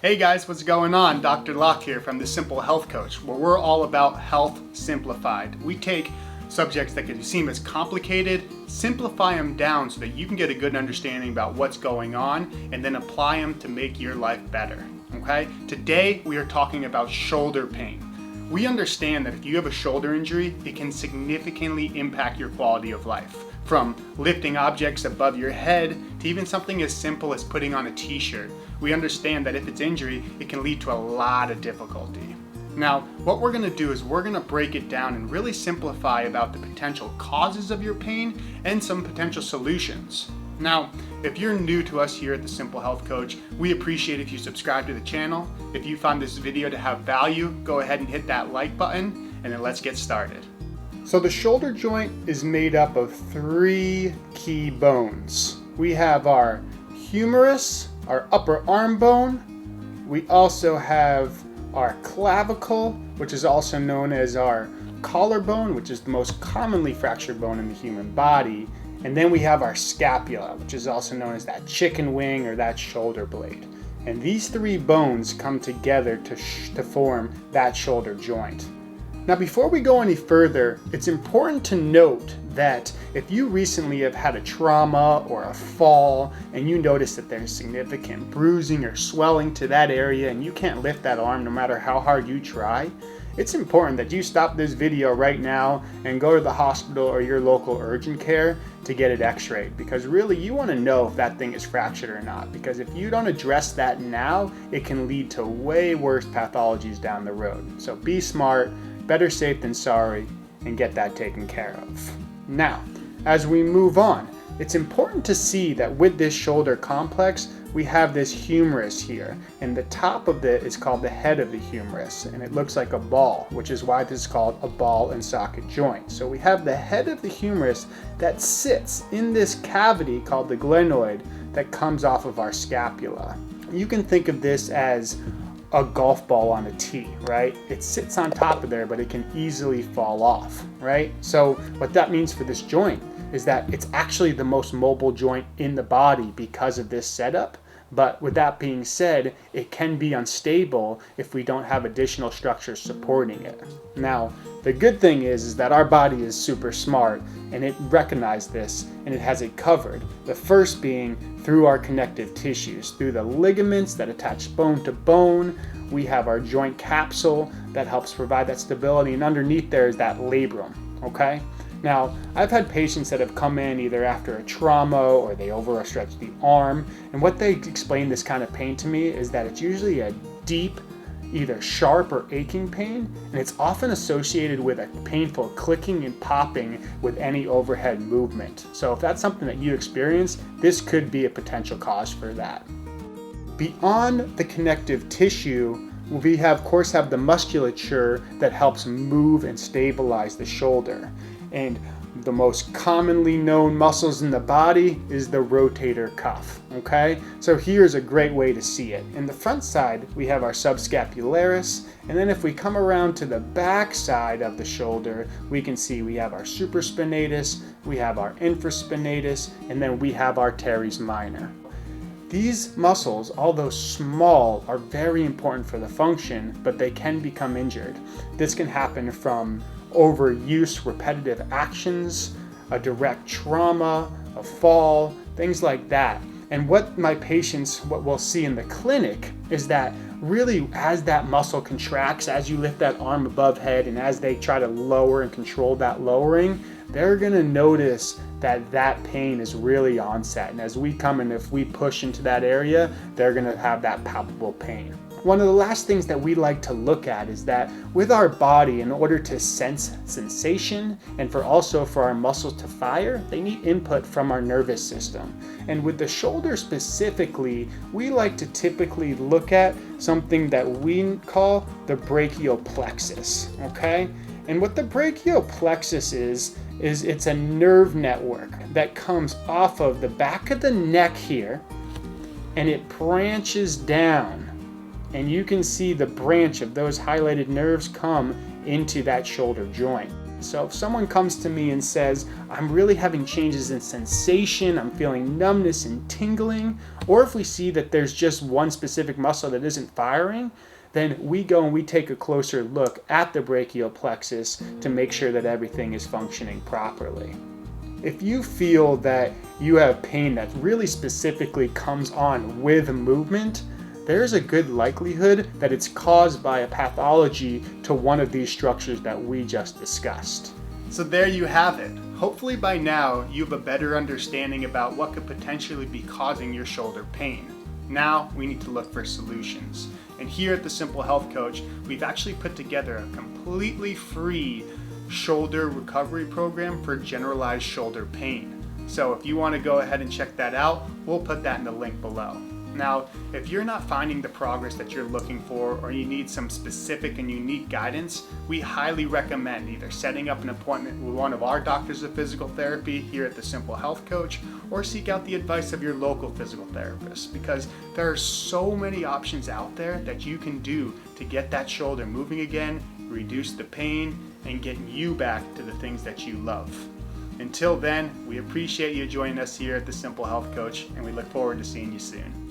Hey guys, what's going on? Dr. Lalk here from The Simple Health Coach, where we're all about health simplified. We take subjects that can seem as complicated, simplify them down so that you can get a good understanding about what's going on and then apply them to make your life better. Okay? Today we are talking about shoulder pain. We understand that if you have a shoulder injury, it can significantly impact your quality of life. From lifting objects above your head to even something as simple as putting on a t-shirt. We understand that if it's injury, it can lead to a lot of difficulty. Now, what we're going to do is we're going to break it down and really simplify about the potential causes of your pain and some potential solutions. Now, if you're new to us here at The Simple Health Coach, we appreciate if you subscribe to the channel. If you found this video to have value, go ahead and hit that like button, and then let's get started. So the shoulder joint is made up of three key bones. We have our humerus, our upper arm bone. We also have our clavicle, which is also known as our collarbone, which is the most commonly fractured bone in the human body. And then we have our scapula, which is also known as that chicken wing or that shoulder blade. And these three bones come together to form that shoulder joint. Now, before we go any further, it's important to note that if you recently have had a trauma or a fall and you notice that there's significant bruising or swelling to that area and you can't lift that arm no matter how hard you try, it's important that you stop this video right now and go to the hospital or your local urgent care to get it x-rayed, because really you want to know if that thing is fractured or not, because if you don't address that now, it can lead to way worse pathologies down the road. So be smart, better safe than sorry, and get that taken care of. Now, as we move on, it's important to see that with this shoulder complex, we have this humerus here, and the top of it is called the head of the humerus, and it looks like a ball, which is why this is called a ball and socket joint. So we have the head of the humerus that sits in this cavity called the glenoid that comes off of our scapula. You can think of this as a golf ball on a tee, right? It sits on top of there, but it can easily fall off, right? So what that means for this joint is that it's actually the most mobile joint in the body because of this setup. But with that being said, it can be unstable if we don't have additional structures supporting it. Now, the good thing is that our body is super smart and it recognized this and it has it covered. The first being through our connective tissues, through the ligaments that attach bone to bone. We have our joint capsule that helps provide that stability, and underneath there is that labrum, okay? Now, I've had patients that have come in either after a trauma or they overstretch the arm, and what they explain this kind of pain to me is that it's usually a deep, either sharp or aching pain, and it's often associated with a painful clicking and popping with any overhead movement. So if that's something that you experience, this could be a potential cause for that. Beyond the connective tissue, we of course have the musculature that helps move and stabilize the shoulder. And the most commonly known muscles in the body is the rotator cuff, okay? So here's a great way to see it. In the front side, we have our subscapularis, and then if we come around to the back side of the shoulder, we can see we have our supraspinatus, we have our infraspinatus, and then we have our teres minor. These muscles, although small, are very important for the function, but they can become injured. This can happen from overuse, repetitive actions, a direct trauma, a fall, things like that. And what we'll see in the clinic is that really as that muscle contracts, as you lift that arm above head and as they try to lower and control that lowering, they're gonna notice that pain is really onset. And as we come and if we push into that area, they're gonna have that palpable pain. One of the last things that we like to look at is that with our body, in order to sense sensation and for our muscles to fire, they need input from our nervous system. And with the shoulder specifically, we like to typically look at something that we call the brachial plexus, okay? And what the brachial plexus is it's a nerve network that comes off of the back of the neck here, and it branches down. And you can see the branch of those highlighted nerves come into that shoulder joint. So if someone comes to me and says, I'm really having changes in sensation, I'm feeling numbness and tingling, or if we see that there's just one specific muscle that isn't firing, then we go and we take a closer look at the brachial plexus to make sure that everything is functioning properly. If you feel that you have pain that really specifically comes on with movement, there's a good likelihood that it's caused by a pathology to one of these structures that we just discussed. So there you have it. Hopefully by now you have a better understanding about what could potentially be causing your shoulder pain. Now we need to look for solutions. And here at the Simple Health Coach, we've actually put together a completely free shoulder recovery program for generalized shoulder pain. So if you want to go ahead and check that out, we'll put that in the link below. Now, if you're not finding the progress that you're looking for, or you need some specific and unique guidance, we highly recommend either setting up an appointment with one of our doctors of physical therapy here at the Simple Health Coach, or seek out the advice of your local physical therapist, because there are so many options out there that you can do to get that shoulder moving again, reduce the pain, and get you back to the things that you love. Until then, we appreciate you joining us here at the Simple Health Coach, and we look forward to seeing you soon.